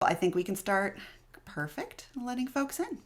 I think we can start. Perfect. Letting folks in.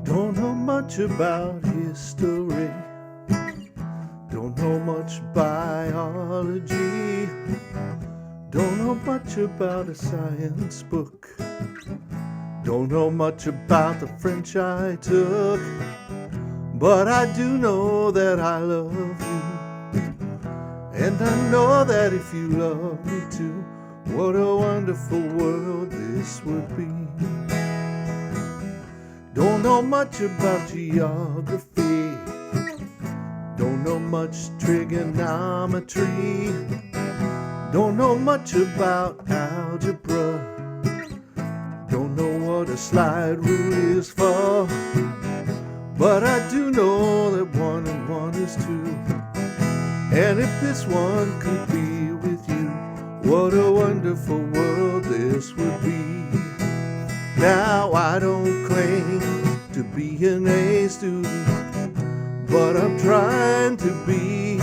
Don't know much about history, don't know much biology, don't know much about a science book, don't know much about the French I took, but I do know that I love you, and I know that if you love me too, what a wonderful world this would be. Don't know much about geography, don't know much trigonometry, don't know much about algebra, don't know what a slide rule is for, but I do know that 1 and 1 is 2. And if this one could be with you, what a wonderful world this would be. Now I don't claim to be an A student, but I'm trying to be.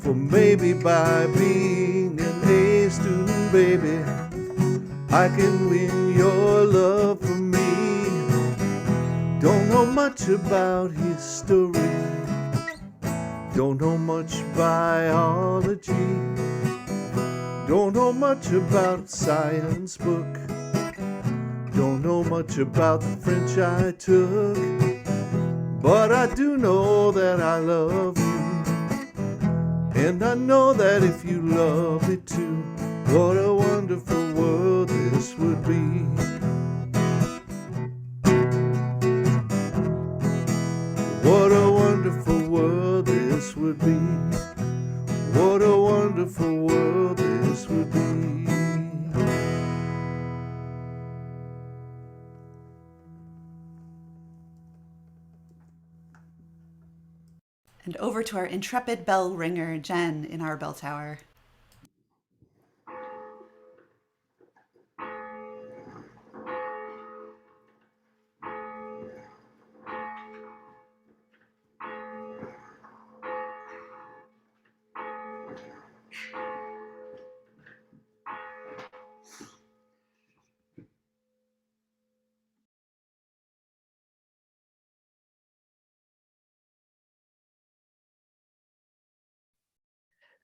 For maybe by being an A student, baby, I can win your love for me. Don't know much about history, don't know much biology, don't know much about science book, don't know much about the French I took, but I do know that I love you, and I know that if you love me too, what a wonderful world this would be. What a wonderful world this would be. would be. What a wonderful world this would be. And over to our intrepid bell ringer, Jen, in our bell tower.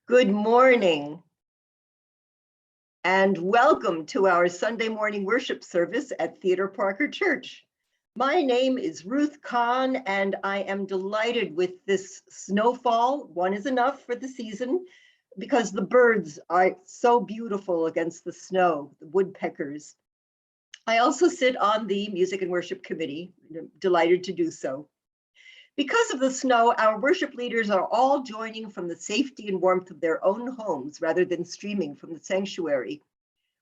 Good morning and welcome to our Sunday morning worship service at Theodore Parker Church. My name is Ruth Kahn and I am delighted with this snowfall. One is enough for the season because the birds are so beautiful against the snow, the woodpeckers. I also sit on the Music and Worship Committee, delighted to do so. Because of the snow, our worship leaders are all joining from the safety and warmth of their own homes rather than streaming from the sanctuary.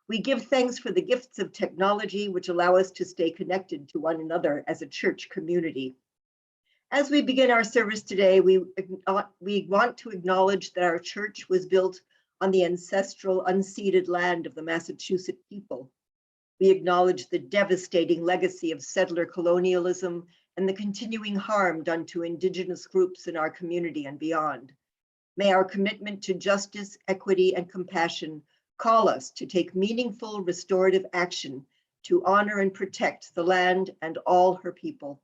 We give thanks for the gifts of technology which allow us to stay connected to one another as a church community. As we begin our service today, we want to acknowledge that our church was built on the ancestral unceded land of the Massachusetts people. We acknowledge the devastating legacy of settler colonialism and the continuing harm done to Indigenous groups in our community and beyond. May our commitment to justice, equity, and compassion call us to take meaningful restorative action to honor and protect the land and all her people.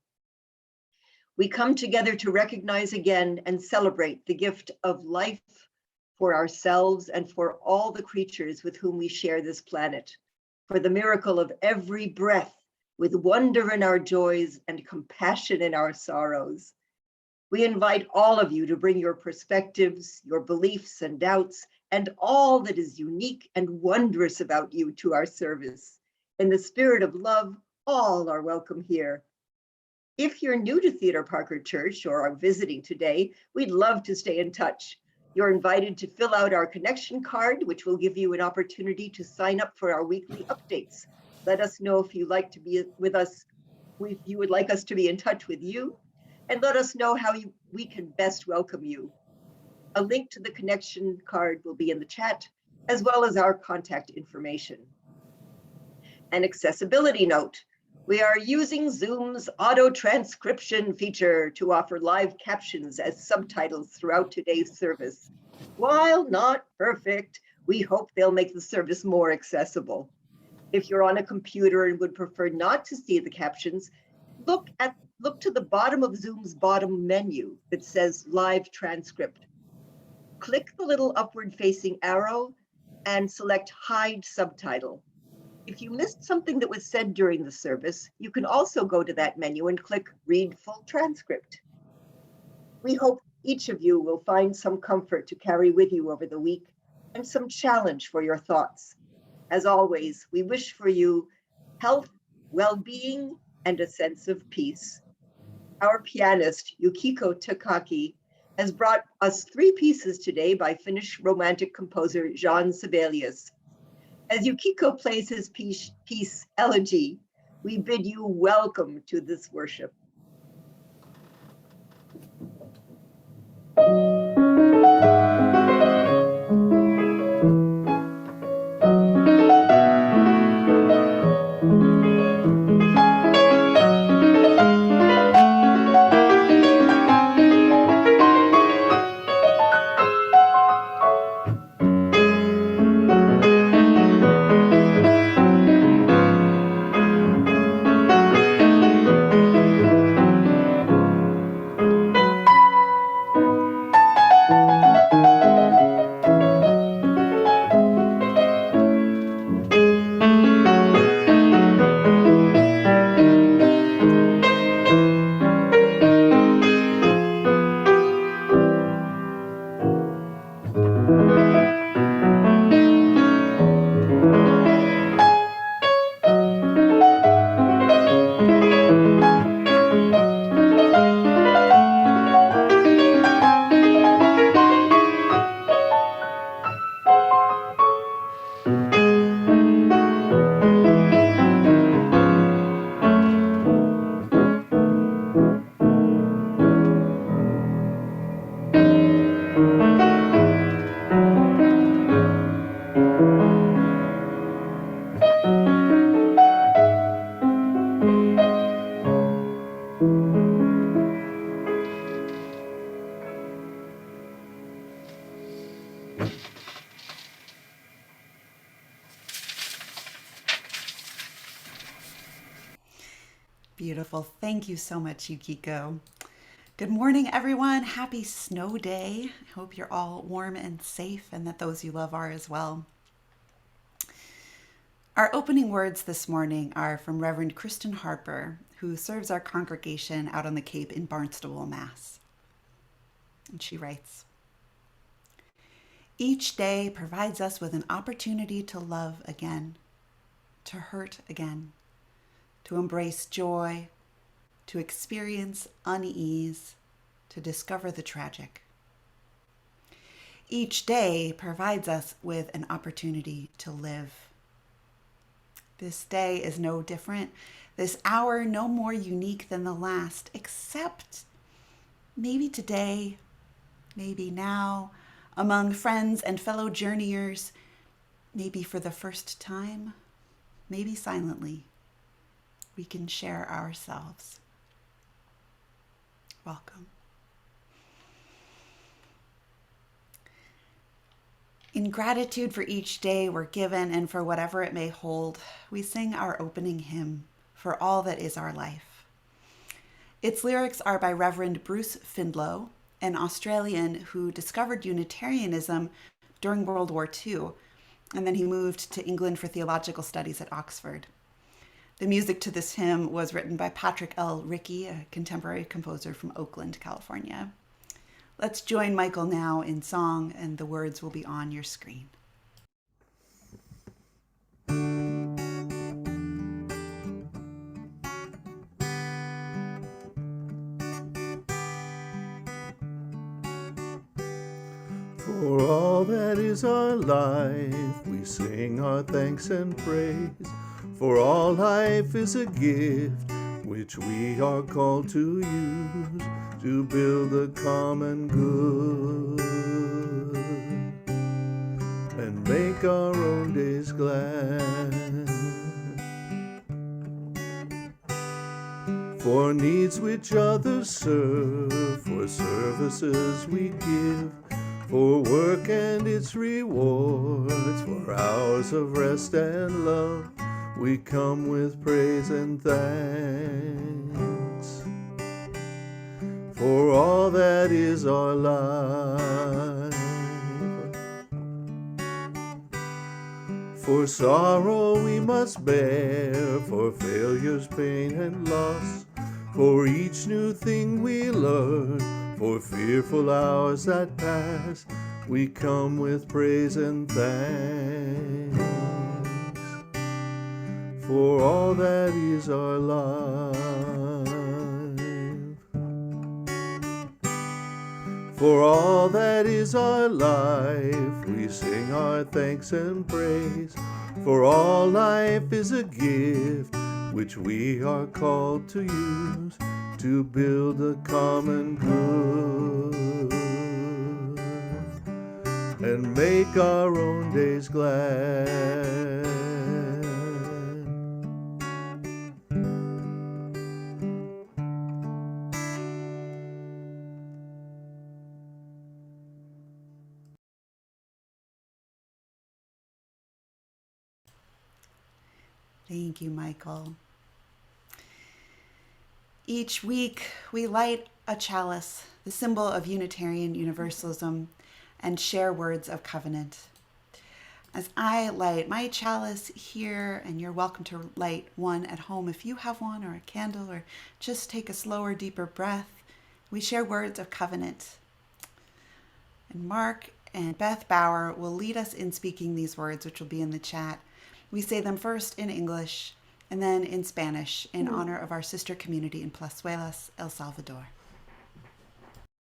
We come together to recognize again and celebrate the gift of life for ourselves and for all the creatures with whom we share this planet, for the miracle of every breath, with wonder in our joys and compassion in our sorrows. We invite all of you to bring your perspectives, your beliefs and doubts, and all that is unique and wondrous about you to our service. In the spirit of love, all are welcome here. If you're new to Theodore Parker Church or are visiting today, we'd love to stay in touch. You're invited to fill out our connection card, which will give you an opportunity to sign up for our weekly updates. Let us know if you'd like to be with us, if you would like us to be in touch with you, and let us know how we can best welcome you. A link to the connection card will be in the chat, as well as our contact information. An accessibility note. We are using Zoom's auto transcription feature to offer live captions as subtitles throughout today's service. While not perfect, we hope they'll make the service more accessible. If you're on a computer and would prefer not to see the captions, look to the bottom of Zoom's bottom menu that says live transcript. Click the little upward facing arrow and select hide subtitle. If you missed something that was said during the service, you can also go to that menu and click read full transcript. We hope each of you will find some comfort to carry with you over the week and some challenge for your thoughts. As always, we wish for you health, well-being, and a sense of peace. Our pianist, Yukiko Takaki, has brought us 3 pieces today by Finnish romantic composer Jean Sibelius. As Yukiko plays his piece Elegy, we bid you welcome to this worship. Beautiful. Thank you so much, Yukiko. Good morning, everyone. Happy snow day. I hope you're all warm and safe and that those you love are as well. Our opening words this morning are from Reverend Kristen Harper, who serves our congregation out on the Cape in Barnstable, Mass. And she writes, "Each day provides us with an opportunity to love again, to hurt again, to embrace joy, to experience unease, to discover the tragic. Each day provides us with an opportunity to live. This day is no different, this hour no more unique than the last, except maybe today, maybe now, among friends and fellow journeyers, maybe for the first time, maybe silently, we can share ourselves. Welcome." In gratitude for each day we're given and for whatever it may hold, we sing our opening hymn, For All That Is Our Life. Its lyrics are by Reverend Bruce Findlow, an Australian who discovered Unitarianism during World War II, and then he moved to England for theological studies at Oxford. The music to this hymn was written by Patrick L. Rickey, a contemporary composer from Oakland, California. Let's join Michael now in song, and the words will be on your screen. For all that is our life, we sing our thanks and praise. For all life is a gift which we are called to use to build a common good and make our own days glad. For needs which others serve, for services we give, for work and its rewards, for hours of rest and love, we come with praise and thanks. For all that is our life, for sorrow we must bear, for failures, pain, and loss, for each new thing we learn, for fearful hours that pass, we come with praise and thanks. For all that is our life, for all that is our life, we sing our thanks and praise. For all life is a gift which we are called to use to build a common good and make our own days glad. Thank you, Michael. Each week, we light a chalice, the symbol of Unitarian Universalism, and share words of covenant. As I light my chalice here, and you're welcome to light one at home if you have one, or a candle, or just take a slower, deeper breath, we share words of covenant. And Mark and Beth Bauer will lead us in speaking these words, which will be in the chat. We say them first in English and then in Spanish in honor of our sister community in Plazuelas, El Salvador.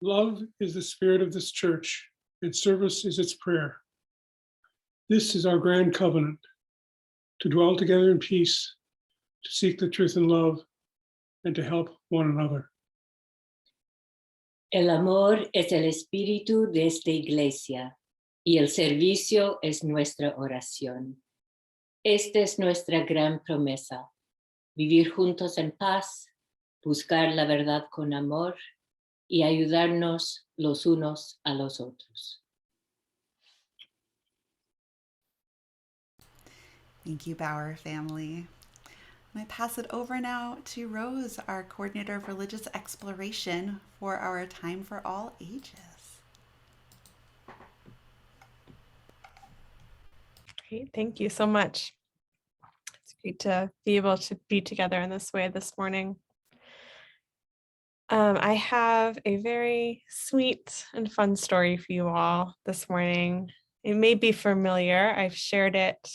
Love is the spirit of this church, and service is its prayer. This is our grand covenant, to dwell together in peace, to seek the truth in love, and to help one another. El amor es el espíritu de esta iglesia, y el servicio es nuestra oración. Esta es nuestra gran promesa, vivir juntos en paz, buscar la verdad con amor y ayudarnos los unos a los otros. Thank you, Bauer family. I pass it over now to Rose, our coordinator of religious exploration for our Time for All Ages. Great, thank you so much. It's great to be able to be together in this way this morning. I have a very sweet and fun story for you all this morning. It may be familiar. I've shared it.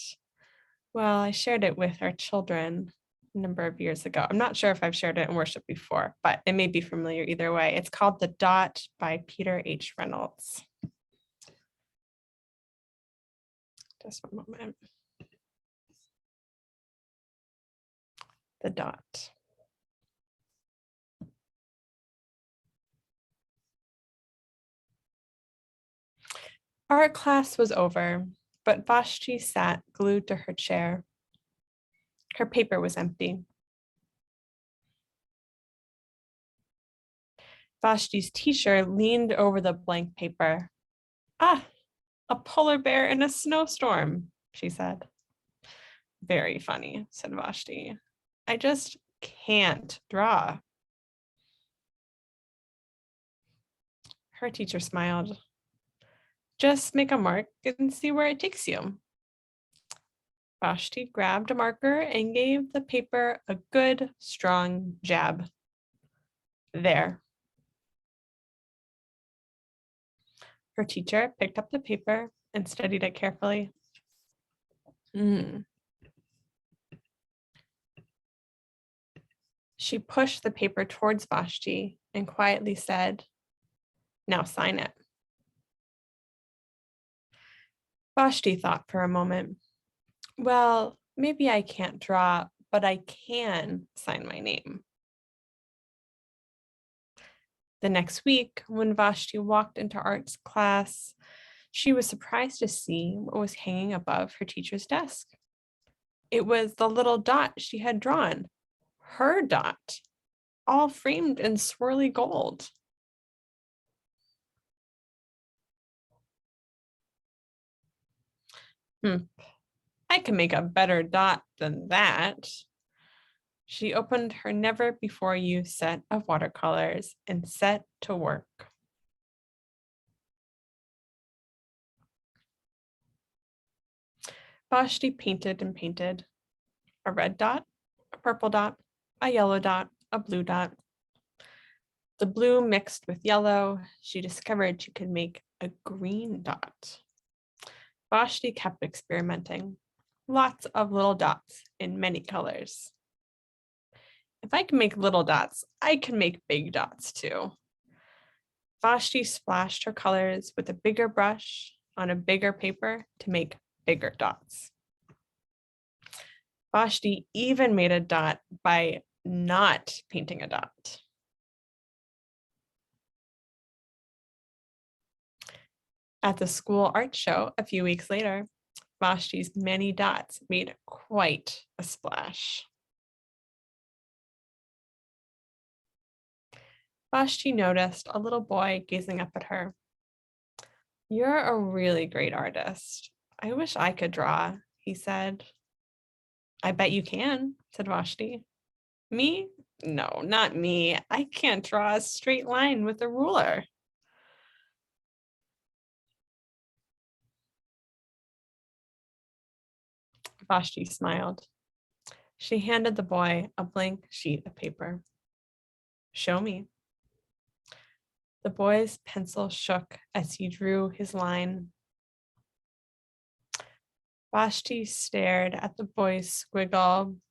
Well, I shared it with our children a number of years ago. I'm not sure if I've shared it in worship before, but it may be familiar either way. It's called The Dot by Peter H. Reynolds. Just one moment. The Dot. Art class was over, but Vashti sat glued to her chair. Her paper was empty. Vashti's teacher leaned over the blank paper. Ah, a polar bear in a snowstorm, she said. Very funny, said Vashti. I just can't draw. Her teacher smiled. Just make a mark and see where it takes you. Vashti grabbed a marker and gave the paper a good, strong jab. There. Her teacher picked up the paper and studied it carefully. She pushed the paper towards Vashti and quietly said, "Now sign it." Vashti thought for a moment. Well, maybe I can't draw, but I can sign my name. The next week, when Vashti walked into arts class, she was surprised to see what was hanging above her teacher's desk. It was the little dot she had drawn, her dot, all framed in swirly gold. I can make a better dot than that. She opened her never-before-used set of watercolors and set to work. Vashti painted and painted. A red dot, a purple dot, a yellow dot, a blue dot. The blue mixed with yellow, she discovered she could make a green dot. Vashti kept experimenting. Lots of little dots in many colors. If I can make little dots, I can make big dots too. Vashti splashed her colors with a bigger brush on a bigger paper to make bigger dots. Vashti even made a dot by not painting a dot. At the school art show a few weeks later, Vashti's many dots made quite a splash. Vashti noticed a little boy gazing up at her. "You're a really great artist. I wish I could draw," he said. "I bet you can," said Vashti. "Me? No, not me. I can't draw a straight line with a ruler." Vashti smiled. She handed the boy a blank sheet of paper. "Show me." The boy's pencil shook as he drew his line. Vashti stared at the boy's squiggle,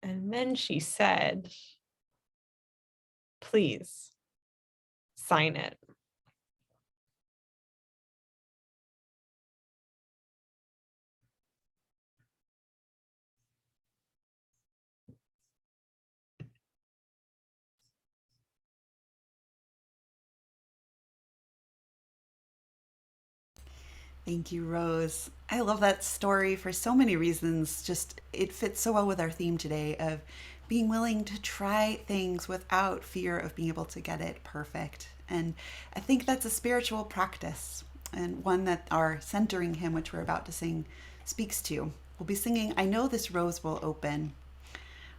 and then she said, "Please, sign it." Thank you, Rose. I love that story for so many reasons. Just it fits so well with our theme today of being willing to try things without fear of being able to get it perfect. And I think that's a spiritual practice and one that our centering hymn, which we're about to sing, speaks to. We'll be singing I Know This Rose Will Open.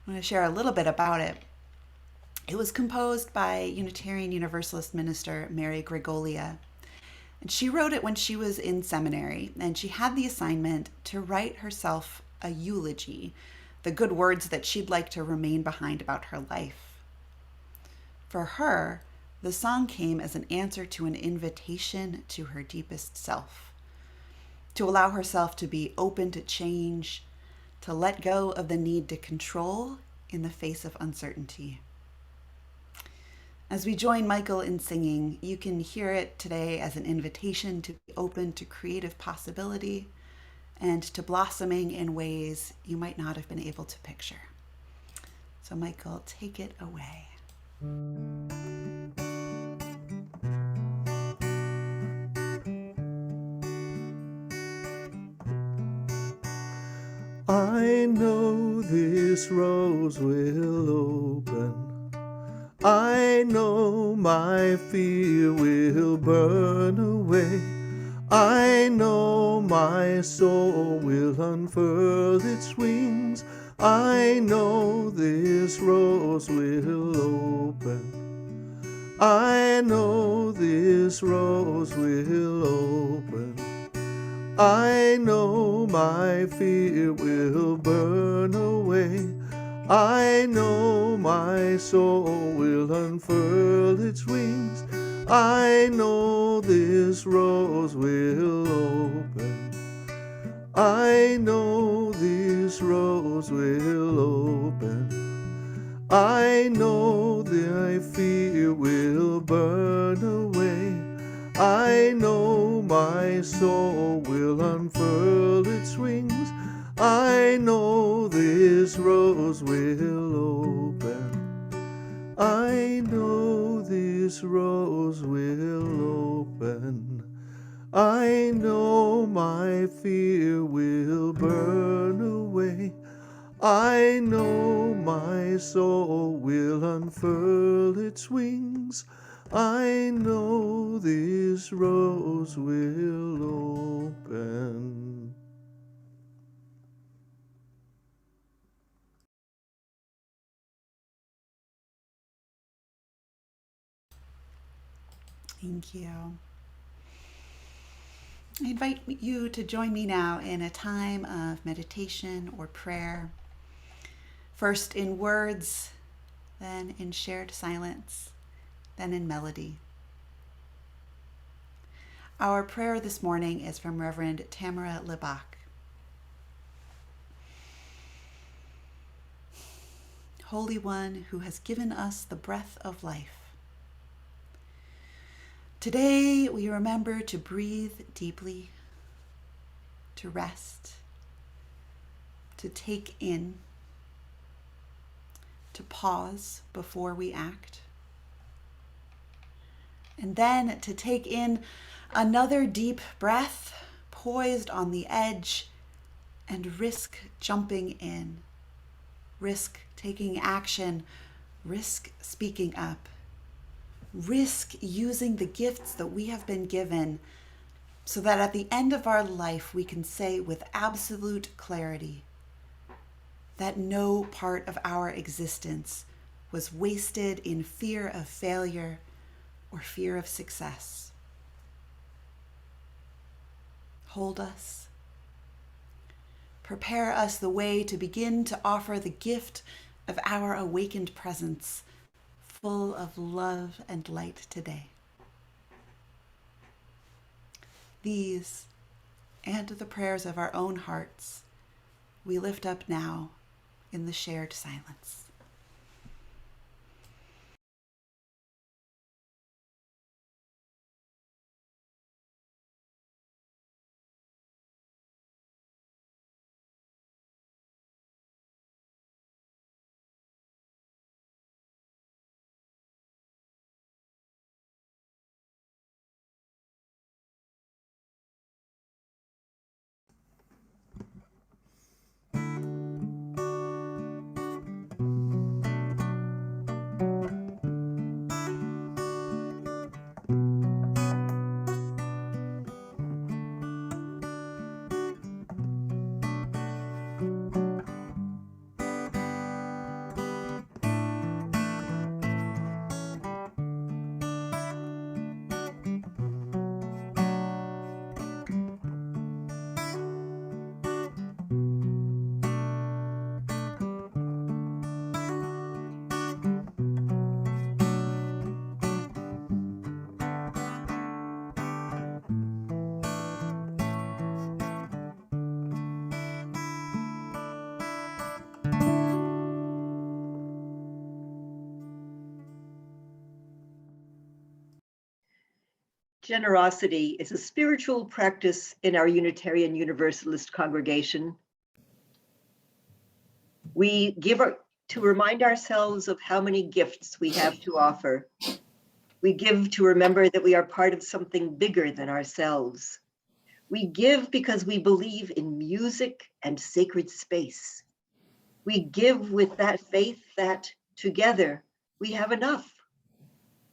I'm going to share a little bit about it. It was composed by Unitarian Universalist minister Mary Gregolia. And she wrote it when she was in seminary, and she had the assignment to write herself a eulogy, the good words that she'd like to remain behind about her life. For her, the song came as an answer to an invitation to her deepest self, to allow herself to be open to change, to let go of the need to control in the face of uncertainty. As we join Michael in singing, you can hear it today as an invitation to be open to creative possibility and to blossoming in ways you might not have been able to picture. So Michael, take it away. I know this rose will open. I know my fear will burn away. I know my soul will unfurl its wings. I know this rose will open. I know this rose will open. I know my fear will burn away. I know my soul will unfurl its wings. I know this rose will open. I know this rose will open. I know thy fear will burn away. I know my soul will unfurl its wings. I know this rose will open. I know this rose will open. I know my fear will burn away. I know my soul will unfurl its wings. I know this rose will open. Thank you. I invite you to join me now in a time of meditation or prayer. First in words, then in shared silence, then in melody. Our prayer this morning is from Reverend Tamara Lebach. Holy One who has given us the breath of life, today we remember to breathe deeply, to rest, to take in, to pause before we act, and then to take in another deep breath, poised on the edge, and risk jumping in, risk taking action, risk speaking up, risk using the gifts that we have been given so that at the end of our life we can say with absolute clarity that no part of our existence was wasted in fear of failure or fear of success. Hold us. Prepare us the way to begin to offer the gift of our awakened presence, full of love and light today. These and the prayers of our own hearts we lift up now in the shared silence. Generosity is a spiritual practice in our Unitarian Universalist congregation. We give to remind ourselves of how many gifts we have to offer. We give to remember that we are part of something bigger than ourselves. We give because we believe in music and sacred space. We give with that faith that together we have enough.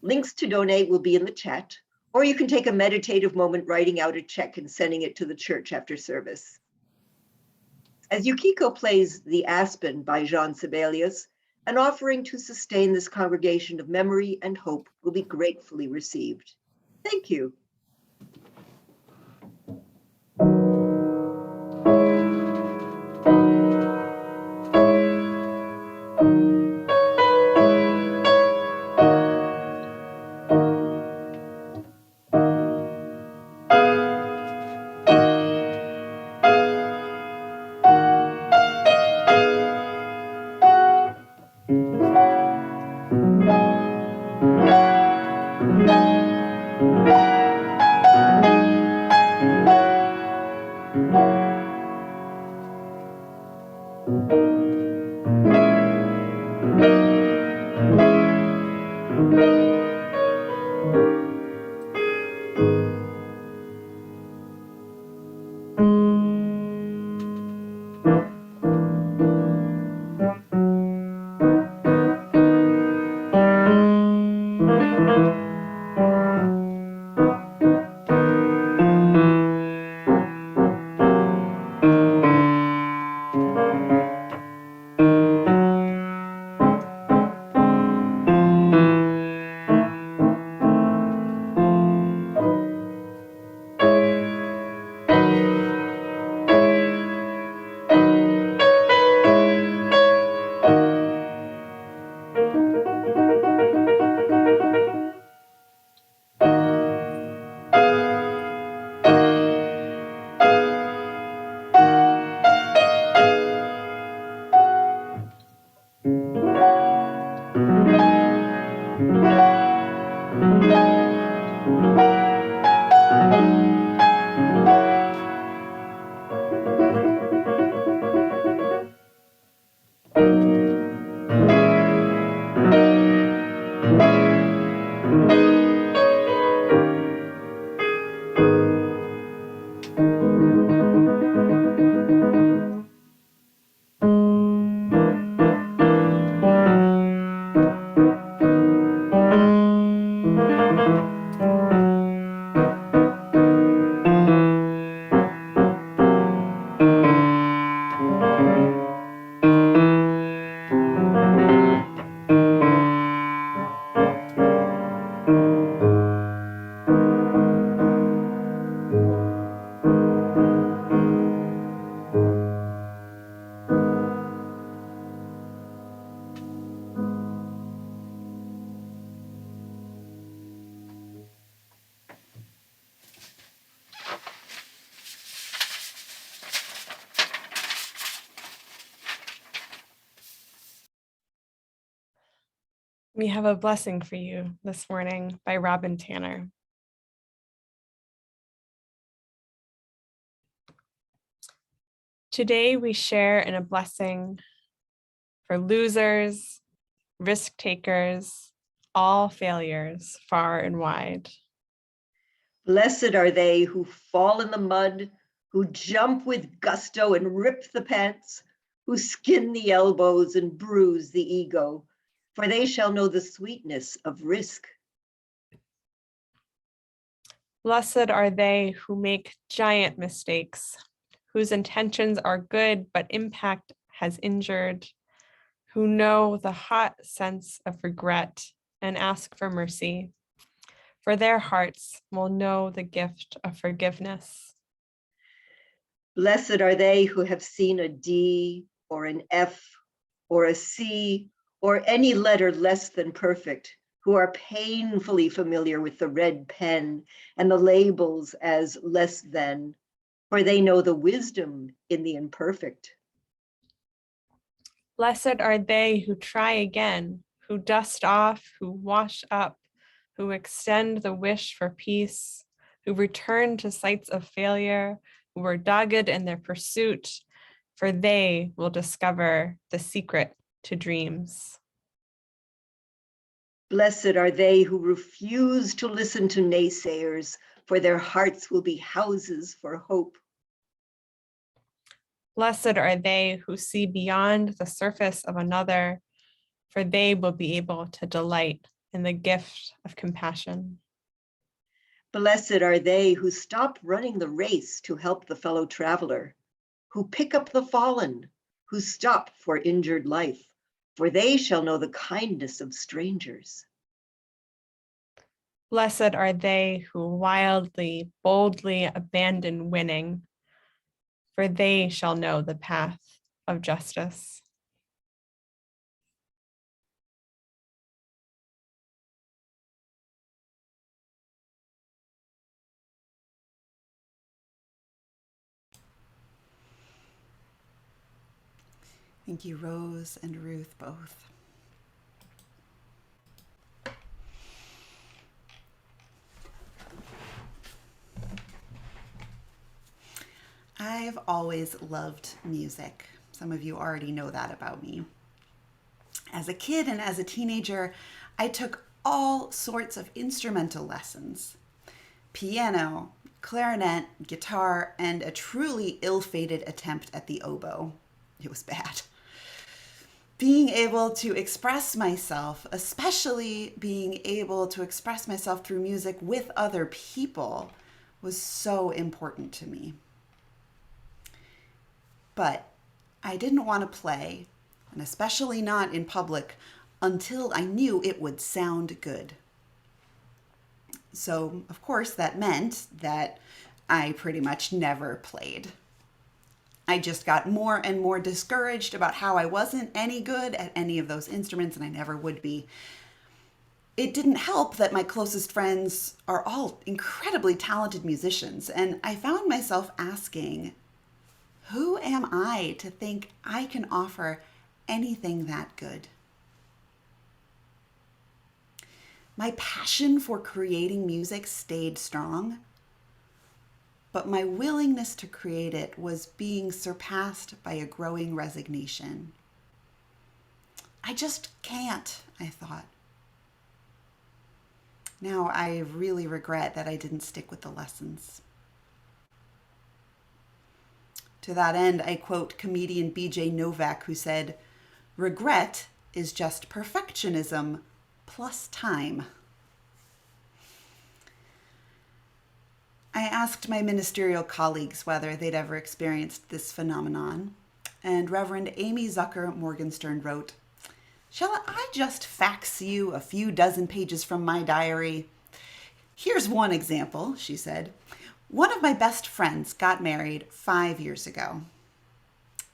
Links to donate will be in the chat, or you can take a meditative moment writing out a check and sending it to the church after service. As Yukiko plays The Aspen by Jean Sibelius, an offering to sustain this congregation of memory and hope will be gratefully received. Thank you. We have a blessing for you this morning by Robin Tanner. Today we share in a blessing for losers, risk takers, all failures far and wide. Blessed are they who fall in the mud, who jump with gusto and rip the pants, who skin the elbows and bruise the ego, for they shall know the sweetness of risk. Blessed are they who make giant mistakes, whose intentions are good but impact has injured, who know the hot sense of regret and ask for mercy, for their hearts will know the gift of forgiveness. Blessed are they who have seen a D or an F or a C or any letter less than perfect, who are painfully familiar with the red pen and the labels as less than, for they know the wisdom in the imperfect. Blessed are they who try again, who dust off, who wash up, who extend the wish for peace, who return to sites of failure, who were dogged in their pursuit, for they will discover the secret to dreams. Blessed are they who refuse to listen to naysayers, for their hearts will be houses for hope. Blessed are they who see beyond the surface of another, for they will be able to delight in the gift of compassion. Blessed are they who stop running the race to help the fellow traveler, who pick up the fallen, who stop for injured life, for they shall know the kindness of strangers. Blessed are they who wildly, boldly abandon winning, for they shall know the path of justice. Thank you, Rose and Ruth, both. I've always loved music. Some of you already know that about me. As a kid and as a teenager, I took all sorts of instrumental lessons: piano, clarinet, guitar, and a truly ill-fated attempt at the oboe. It was bad. Being able to express myself, especially being able to express myself through music with other people, was so important to me. But I didn't want to play, and especially not in public, until I knew it would sound good. So, of course, that meant that I pretty much never played. I just got more and more discouraged about how I wasn't any good at any of those instruments, and I never would be. It didn't help that my closest friends are all incredibly talented musicians, and I found myself asking, who am I to think I can offer anything that good? My passion for creating music stayed strong, but my willingness to create it was being surpassed by a growing resignation. I just can't, I thought. Now I really regret that I didn't stick with the lessons. To that end, I quote comedian B.J. Novak, who said, "Regret is just perfectionism plus time." I asked my ministerial colleagues whether they'd ever experienced this phenomenon, and Reverend Amy Zucker Morgenstern wrote, "Shall I just fax you a few dozen pages from my diary? Here's one example," she said. "One of my best friends got married 5 years ago.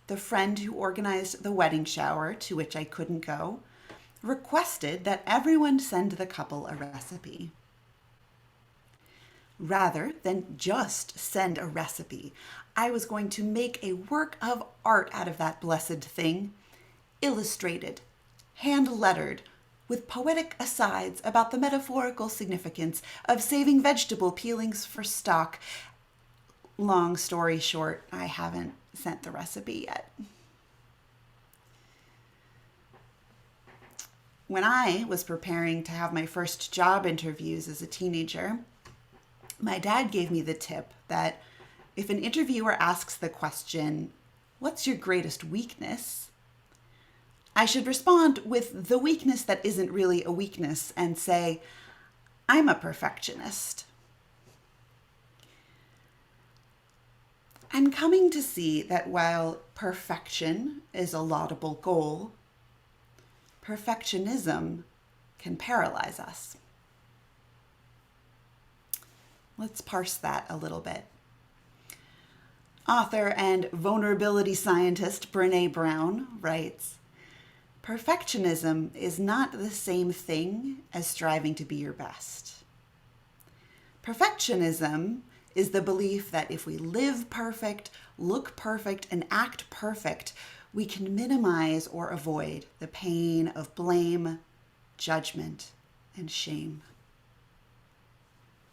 The friend who organized the wedding shower, to which I couldn't go, requested that everyone send the couple a recipe. Rather than just send a recipe, I was going to make a work of art out of that blessed thing, illustrated, hand-lettered, with poetic asides about the metaphorical significance of saving vegetable peelings for stock. Long story short, I haven't sent the recipe yet." When I was preparing to have my first job interviews as a teenager, my dad gave me the tip that if an interviewer asks the question, "What's your greatest weakness?" I should respond with the weakness that isn't really a weakness and say, "I'm a perfectionist." I'm coming to see that while perfection is a laudable goal, perfectionism can paralyze us. Let's parse that a little bit. Author and vulnerability scientist Brené Brown writes, "Perfectionism is not the same thing as striving to be your best. Perfectionism is the belief that if we live perfect, look perfect, and act perfect, we can minimize or avoid the pain of blame, judgment, and shame.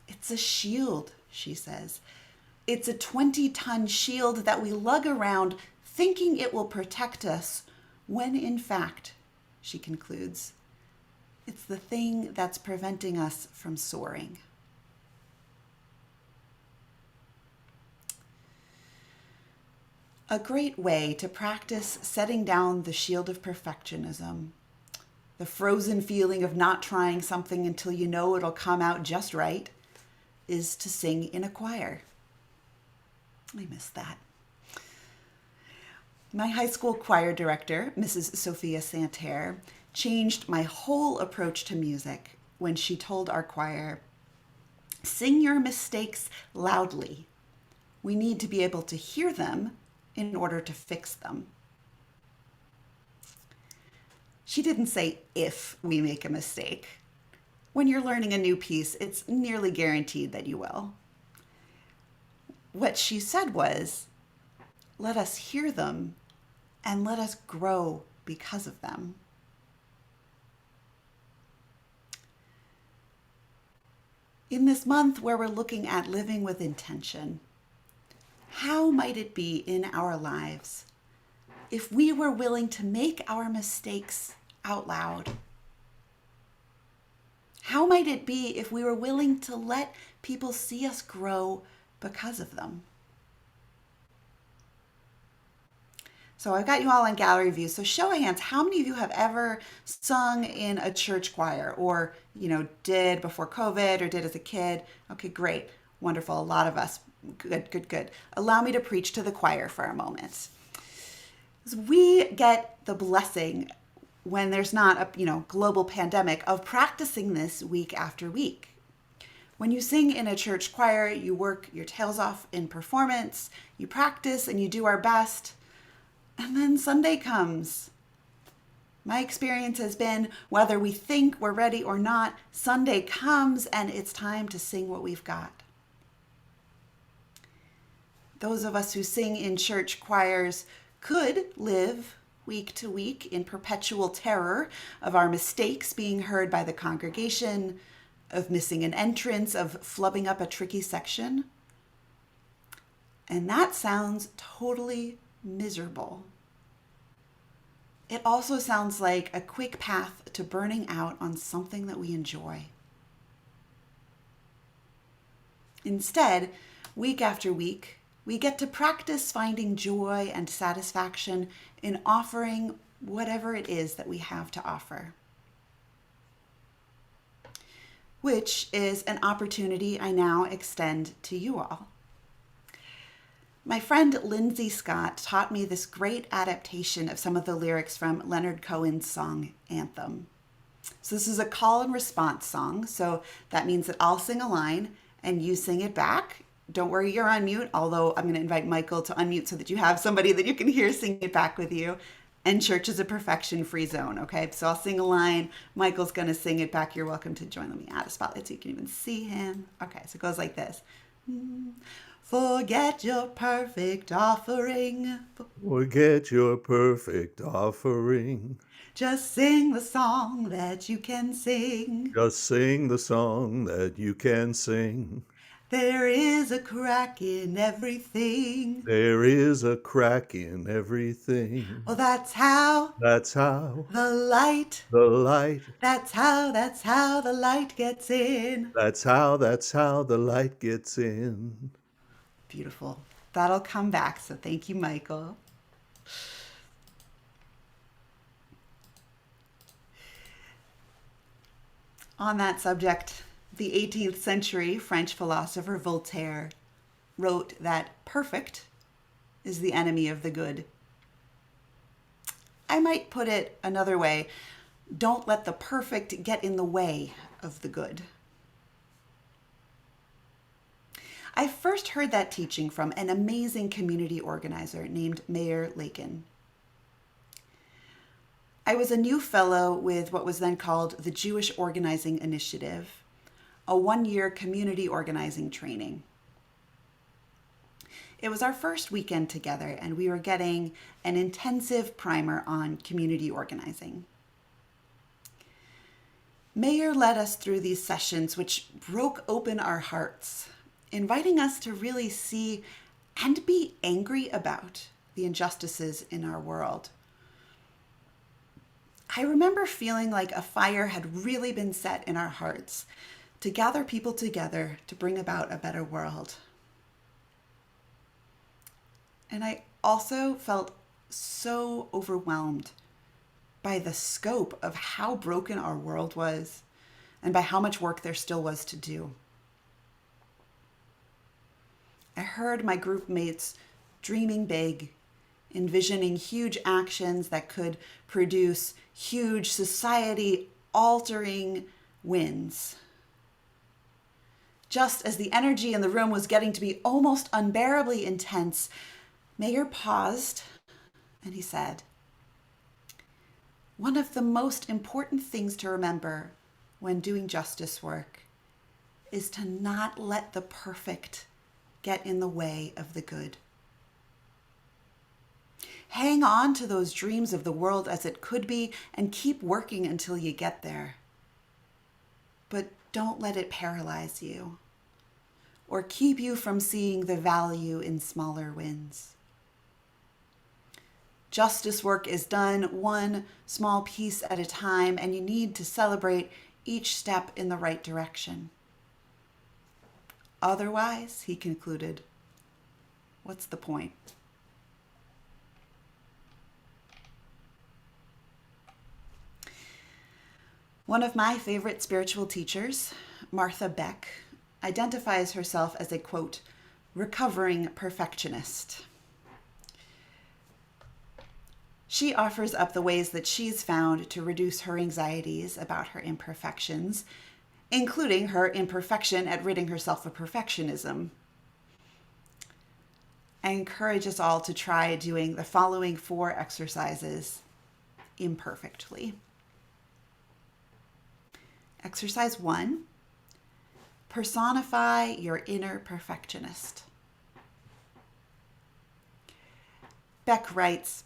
It's a shield she says. It's a 20-ton shield that we lug around thinking it will protect us, when in fact, she concludes, it's the thing that's preventing us from soaring. A great way to practice setting down the shield of perfectionism, the frozen feeling of not trying something until you know it'll come out just right, is to sing in a choir. I miss that. My high school choir director, Mrs. Sophia Santerre, changed my whole approach to music when she told our choir, sing your mistakes loudly. We need to be able to hear them in order to fix them. She didn't say if we make a mistake. When you're learning a new piece, it's nearly guaranteed that you will. What she said was, let us hear them and let us grow because of them. In this month where we're looking at living with intention, how might it be in our lives if we were willing to make our mistakes out loud? How might it be if we were willing to let people see us grow because of them? So I've got you all on gallery view. So show of hands, how many of you have ever sung in a church choir or, did before COVID or did as a kid? Okay, great. Wonderful. A lot of us. Good. Allow me to preach to the choir for a moment. We get the blessing when there's not a global pandemic of practicing this week after week. When you sing in a church choir, you work your tails off in performance, you practice and you do our best, and then Sunday comes. My experience has been, whether we think we're ready or not, Sunday comes and it's time to sing what we've got. Those of us who sing in church choirs could live week to week in perpetual terror of our mistakes being heard by the congregation, of missing an entrance, of flubbing up a tricky section. And that sounds totally miserable. It also sounds like a quick path to burning out on something that we enjoy. Instead, week after week, we get to practice finding joy and satisfaction in offering whatever it is that we have to offer, which is an opportunity I now extend to you all. My friend Lindsay Scott taught me this great adaptation of some of the lyrics from Leonard Cohen's song, Anthem. So this is a call and response song, so that means that I'll sing a line and you sing it back. Don't worry, you're on mute, although I'm going to invite Michael to unmute so that you have somebody that you can hear sing it back with you. And church is a perfection-free zone, okay? So I'll sing a line. Michael's going to sing it back. You're welcome to join. Let me add a spotlight so you can even see him. Okay, so it goes like this. Forget your perfect offering. Forget your perfect offering. Just sing the song that you can sing. Just sing the song that you can sing. There is a crack in everything. There is a crack in everything. Oh, that's how. That's how. The light. The light. That's how the light gets in. That's how the light gets in. Beautiful. That'll come back. So thank you, Michael. On that subject, the 18th century French philosopher Voltaire wrote that perfect is the enemy of the good. I might put it another way. Don't let the perfect get in the way of the good. I first heard that teaching from an amazing community organizer named Mayor Lakin. I was a new fellow with what was then called the Jewish Organizing Initiative, a one-year community organizing training. It was our first weekend together, and we were getting an intensive primer on community organizing. Mayor led us through these sessions, which broke open our hearts inviting us to really see and be angry about the injustices in our world. I remember feeling like a fire had really been set in our hearts to gather people together to bring about a better world. And I also felt so overwhelmed by the scope of how broken our world was and by how much work there still was to do. I heard my group mates dreaming big, envisioning huge actions that could produce huge society-altering wins. Just as the energy in the room was getting to be almost unbearably intense, Mayor paused and he said, "One of the most important things to remember when doing justice work is to not let the perfect get in the way of the good. Hang on to those dreams of the world as it could be and keep working until you get there. But don't let it paralyze you or keep you from seeing the value in smaller wins. Justice work is done one small piece at a time, and you need to celebrate each step in the right direction. Otherwise," he concluded, "what's the point?" One of my favorite spiritual teachers, Martha Beck, identifies herself as a, quote, recovering perfectionist. She offers up the ways that she's found to reduce her anxieties about her imperfections, including her imperfection at ridding herself of perfectionism. I encourage us all to try doing the following 4 exercises imperfectly. Exercise 1, personify your inner perfectionist. Beck writes,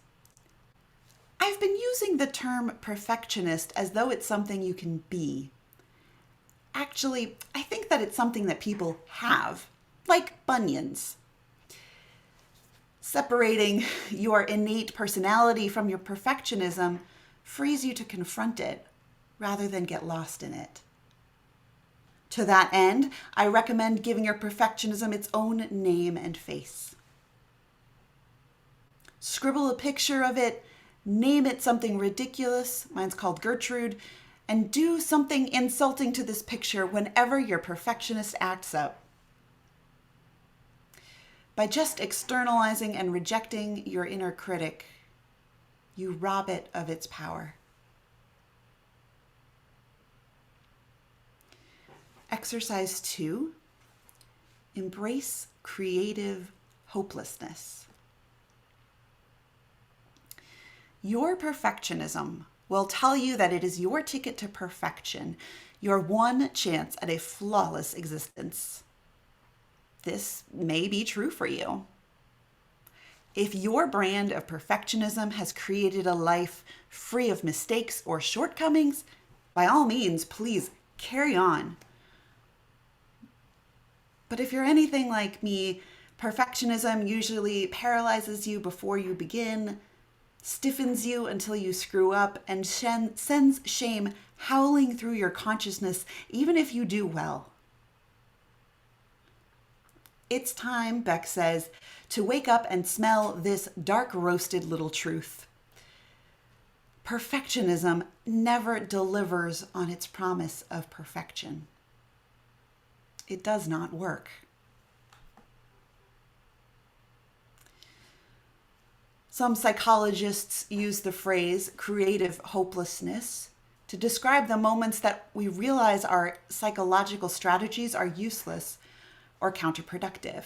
"I've been using the term perfectionist as though it's something you can be. Actually, I think that it's something that people have, like bunions. Separating your innate personality from your perfectionism frees you to confront it rather than get lost in it. To that end, I recommend giving your perfectionism its own name and face. Scribble a picture of it, name it something ridiculous, mine's called Gertrude, and do something insulting to this picture whenever your perfectionist acts up. By just externalizing and rejecting your inner critic, you rob it of its power." Exercise 2, embrace creative hopelessness. Your perfectionism will tell you that it is your ticket to perfection, your one chance at a flawless existence. This may be true for you. If your brand of perfectionism has created a life free of mistakes or shortcomings, by all means, please carry on. But if you're anything like me, perfectionism usually paralyzes you before you begin, stiffens you until you screw up, and sends shame howling through your consciousness, even if you do well. It's time, Beck says, to wake up and smell this dark roasted little truth. Perfectionism never delivers on its promise of perfection. It does not work. Some psychologists use the phrase creative hopelessness to describe the moments that we realize our psychological strategies are useless or counterproductive.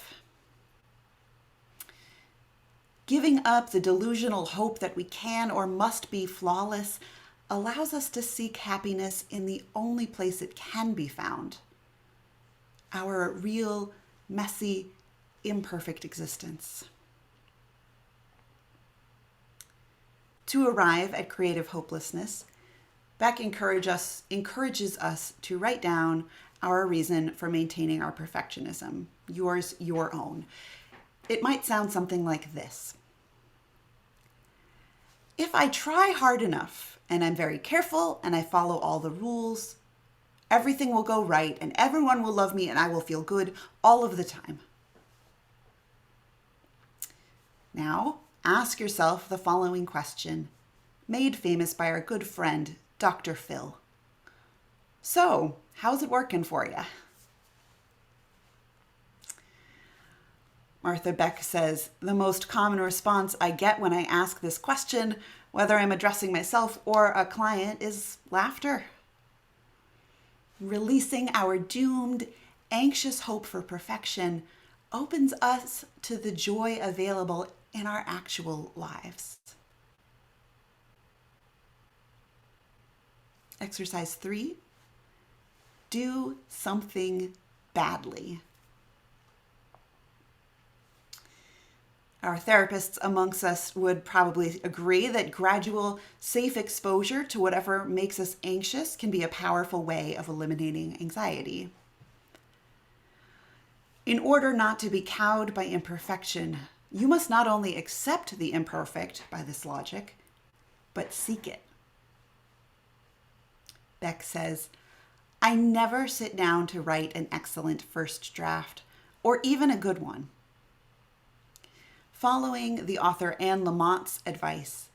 Giving up the delusional hope that we can or must be flawless allows us to seek happiness in the only place it can be found, our real, messy, imperfect existence. To arrive at creative hopelessness, Beck encourages us to write down our reason for maintaining our perfectionism. Yours, your own. It might sound something like this. If I try hard enough and I'm very careful and I follow all the rules, everything will go right and everyone will love me and I will feel good all of the time. Now, ask yourself the following question, made famous by our good friend, Dr. Phil. So, how's it working for you? Martha Beck says, the most common response I get when I ask this question, whether I'm addressing myself or a client, is laughter. Releasing our doomed, anxious hope for perfection opens us to the joy available in our actual lives. Exercise 3, do something badly. Our therapists amongst us would probably agree that gradual, safe exposure to whatever makes us anxious can be a powerful way of eliminating anxiety. In order not to be cowed by imperfection, you must not only accept the imperfect by this logic, but seek it. Beck says, I never sit down to write an excellent first draft, or even a good one. Following the author Anne Lamont's advice,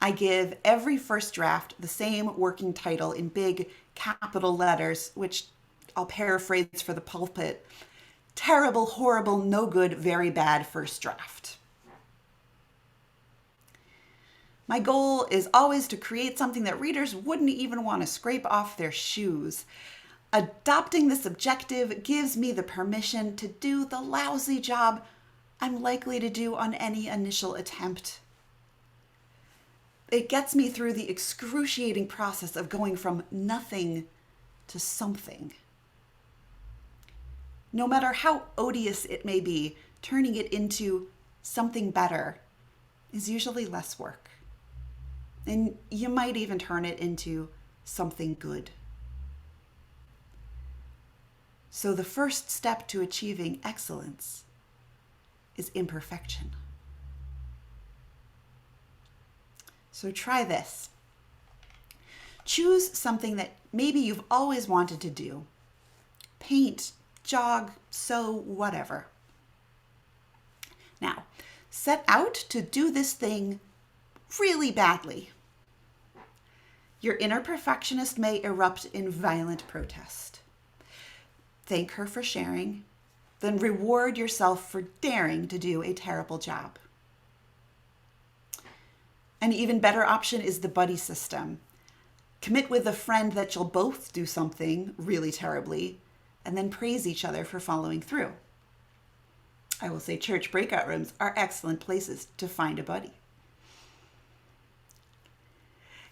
I give every first draft the same working title in big capital letters, which I'll paraphrase for the pulpit, terrible, horrible, no good, very bad first draft. My goal is always to create something that readers wouldn't even want to scrape off their shoes. Adopting this objective gives me the permission to do the lousy job I'm likely to do on any initial attempt. It gets me through the excruciating process of going from nothing to something. No matter how odious it may be, turning it into something better is usually less work. And you might even turn it into something good. So the first step to achieving excellence is imperfection. So try this. Choose something that maybe you've always wanted to do. Paint, jog, sew, whatever. Now, set out to do this thing really badly. Your inner perfectionist may erupt in violent protest. Thank her for sharing, then reward yourself for daring to do a terrible job. An even better option is the buddy system. Commit with a friend that you'll both do something really terribly and then praise each other for following through. I will say church breakout rooms are excellent places to find a buddy.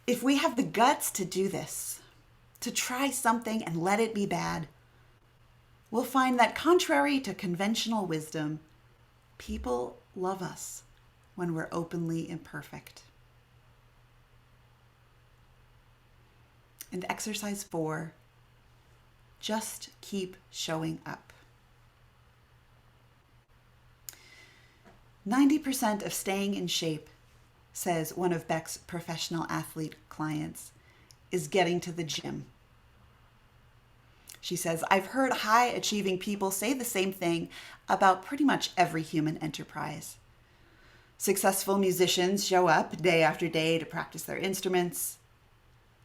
If we have the guts to do this, to try something and let it be bad, we'll find that contrary to conventional wisdom, people love us when we're openly imperfect. And exercise 4, just keep showing up. 90% of staying in shape, says one of Beck's professional athlete clients, is getting to the gym. She says, I've heard high achieving people say the same thing about pretty much every human enterprise. Successful musicians show up day after day to practice their instruments.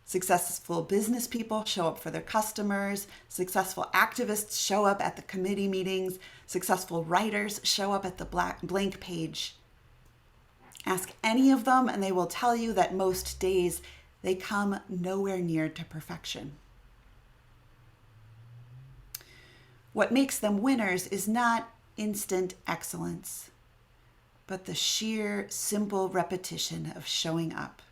Successful business people show up for their customers. Successful activists show up at the committee meetings. Successful writers show up at the blank page. Ask any of them and they will tell you that most days they come nowhere near to perfection. What makes them winners is not instant excellence, but the sheer, simple repetition of showing up.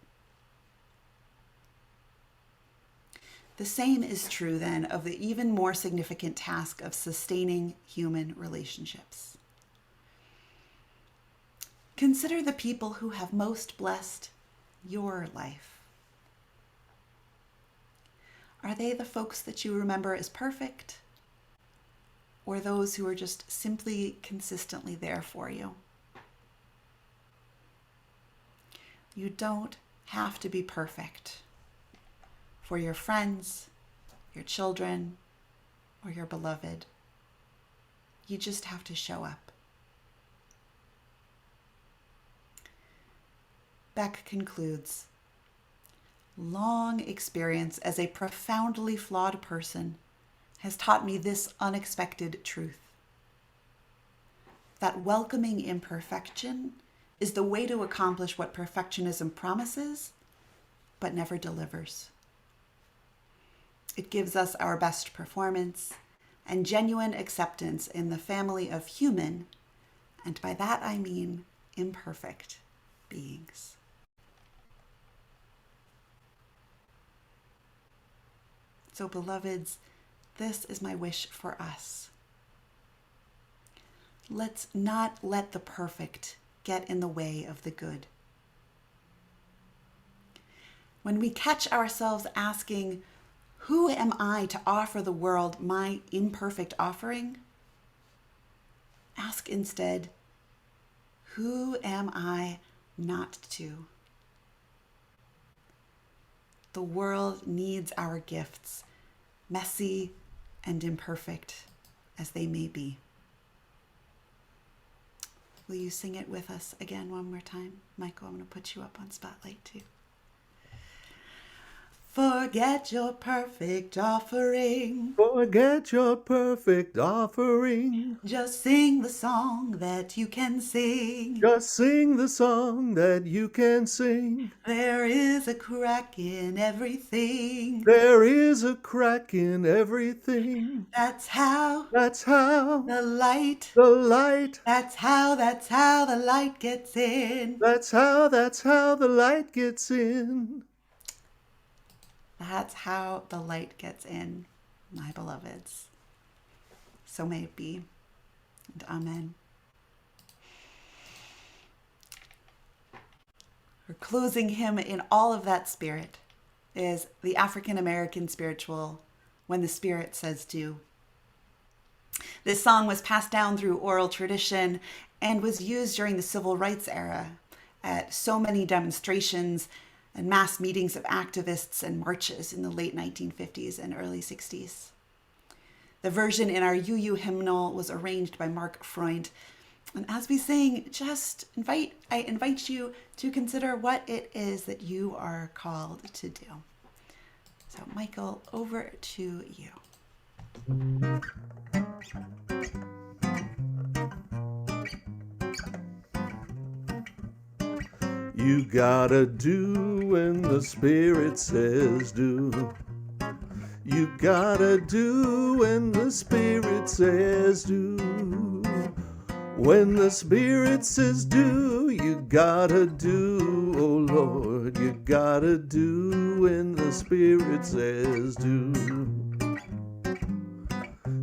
The same is true then of the even more significant task of sustaining human relationships. Consider the people who have most blessed your life. Are they the folks that you remember as perfect, or those who are just simply consistently there for you? You don't have to be perfect for your friends, your children, or your beloved. You just have to show up. Beck concludes, long experience as a profoundly flawed person has taught me this unexpected truth: that welcoming imperfection is the way to accomplish what perfectionism promises, but never delivers. It gives us our best performance and genuine acceptance in the family of human, and by that I mean imperfect, beings. So, beloveds, this is my wish for us. Let's not let the perfect get in the way of the good. When we catch ourselves asking, who am I to offer the world my imperfect offering? Ask instead, who am I not to? The world needs our gifts, messy and imperfect as they may be. Will you sing it with us again one more time? Michael, I'm going to put you up on Spotlight too. Forget your perfect offering. Forget your perfect offering. Just sing the song that you can sing. Just sing the song that you can sing. There is a crack in everything. There is a crack in everything. That's how the light. That's how the light gets in. That's how the light gets in. That's how the light gets in, my beloveds. So may it be. And amen. Our closing hymn in all of that spirit is the African American spiritual, When the Spirit Says Do. This song was passed down through oral tradition and was used during the civil rights era at so many demonstrations and mass meetings of activists and marches in the late 1950s and early 60s. The version in our UU hymnal was arranged by Mark Freund. And as we sing, I invite you to consider what it is that you are called to do. So Michael, over to you. You gotta do when the Spirit says do. You gotta do when the Spirit says do. When the Spirit says do, you gotta do, oh Lord. You gotta do when the Spirit says do.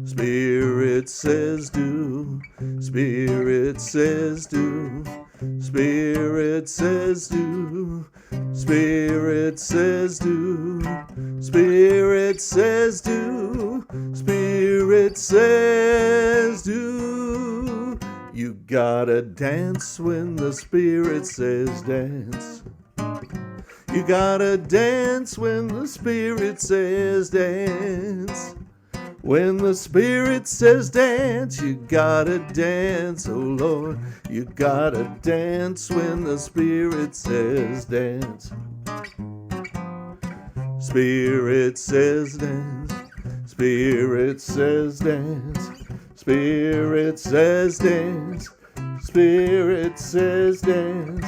Spirit says do. Spirit says do. Spirit says do. Spirit says do. Spirit says do. Spirit says do. You gotta dance when the Spirit says dance. You gotta dance when the Spirit says dance. When the Spirit says dance, you gotta dance, oh Lord. You gotta dance when the Spirit says dance. Spirit says dance. Spirit says dance. Spirit says dance. Spirit says dance.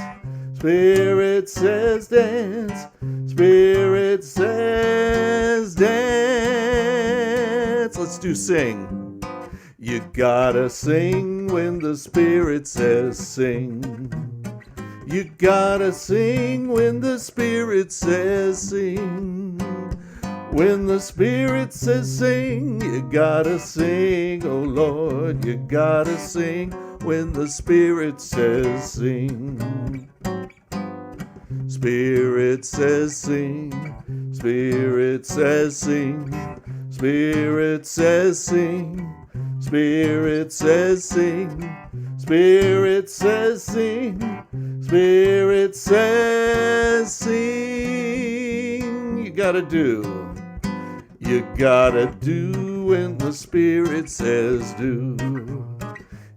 Spirit says dance. Spirit says dance. Let's do sing. You gotta sing when the Spirit says sing. You gotta sing when the Spirit says sing. When the Spirit says sing, you gotta sing, oh Lord. You gotta sing when the Spirit says sing. Spirit says sing. Spirit says sing. Spirit says sing. Spirit says sing. Spirit says sing. Spirit says sing. You gotta do. You gotta do when the Spirit says do.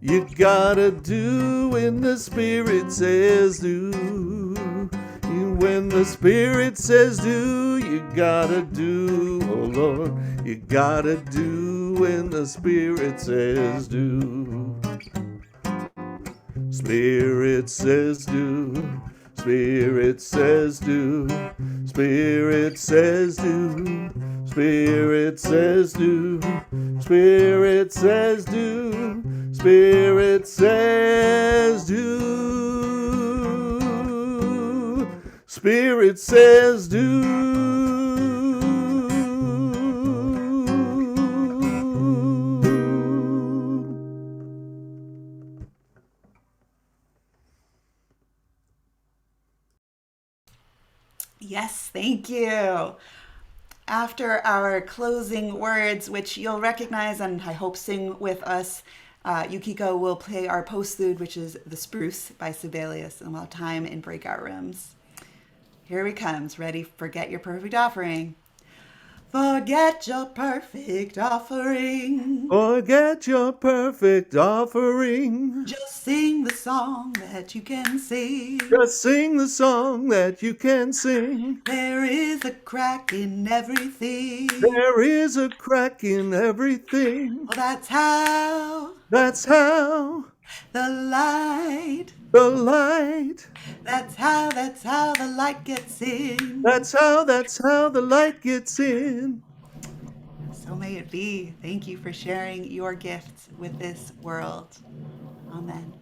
You gotta do when the Spirit says do. When the Spirit says do, you gotta do, oh Lord. You gotta do when the Spirit says do. Spirit says do. Spirit says do. Spirit says do. Spirit says do. Spirit says do. Spirit says do. Spirit says do. Yes, thank you. After our closing words, which you'll recognize and I hope sing with us, Yukiko will play our postlude, which is The Spruce by Sibelius, and we'll have time in breakout rooms. Here he comes, ready, forget your perfect offering. Forget your perfect offering. Forget your perfect offering. Just sing the song that you can sing. Just sing the song that you can sing. There is a crack in everything. There is a crack in everything. Well, that's how That's how the light. the light. That's how the light gets in. That's how the light gets in. So may it be. Thank you for sharing your gifts with this world. Amen.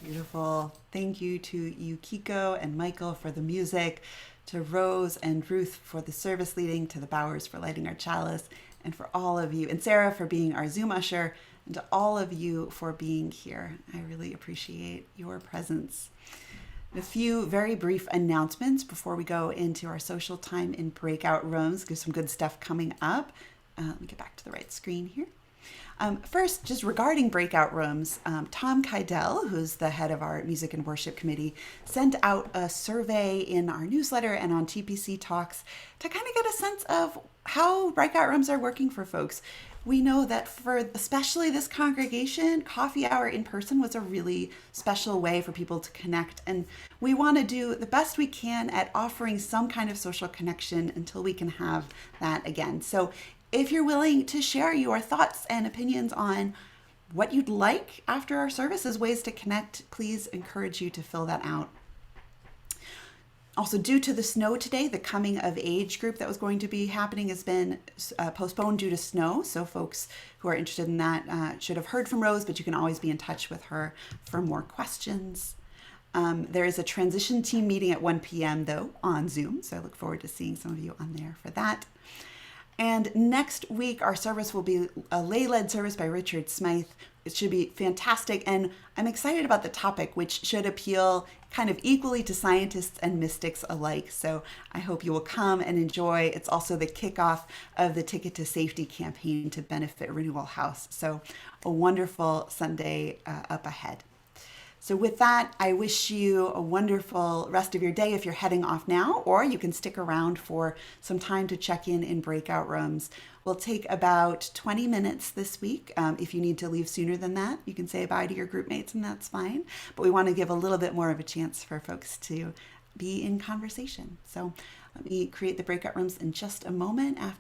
Beautiful. Thank you to Yukiko and Michael for the music, to Rose and Ruth for the service leading, to the Bowers for lighting our chalice, and for all of you, and Sarah for being our Zoom usher, and to all of you for being here. I really appreciate your presence. A few very brief announcements before we go into our social time in breakout rooms. There's some good stuff coming up. Let me get back to the right screen here. First, just regarding breakout rooms, Tom Keidel, who's the head of our Music and Worship Committee, sent out a survey in our newsletter and on TPC Talks to kind of get a sense of how breakout rooms are working for folks. we know that for especially this congregation, coffee hour in person was a really special way for people to connect. And we want to do the best we can at offering some kind of social connection until we can have that again. So if you're willing to share your thoughts and opinions on what you'd like after our service as ways to connect, please encourage you to fill that out. Also, due to the snow today, the coming of age group that was going to be happening has been postponed due to snow. So folks who are interested in that should have heard from Rose, but you can always be in touch with her for more questions. There is a transition team meeting at 1 p.m. though on Zoom. So I look forward to seeing some of you on there for that. And next week, our service will be a lay-led service by Richard Smythe. It should be fantastic. And I'm excited about the topic, which should appeal kind of equally to scientists and mystics alike. So I hope you will come and enjoy. It's also the kickoff of the Ticket to Safety campaign to benefit Renewal House. So a wonderful Sunday up ahead. So with that, I wish you a wonderful rest of your day if you're heading off now, or you can stick around for some time to check in breakout rooms. We'll take about 20 minutes this week. If you need to leave sooner than that, you can say bye to your group mates and that's fine. But we want to give a little bit more of a chance for folks to be in conversation. So let me create the breakout rooms in just a moment after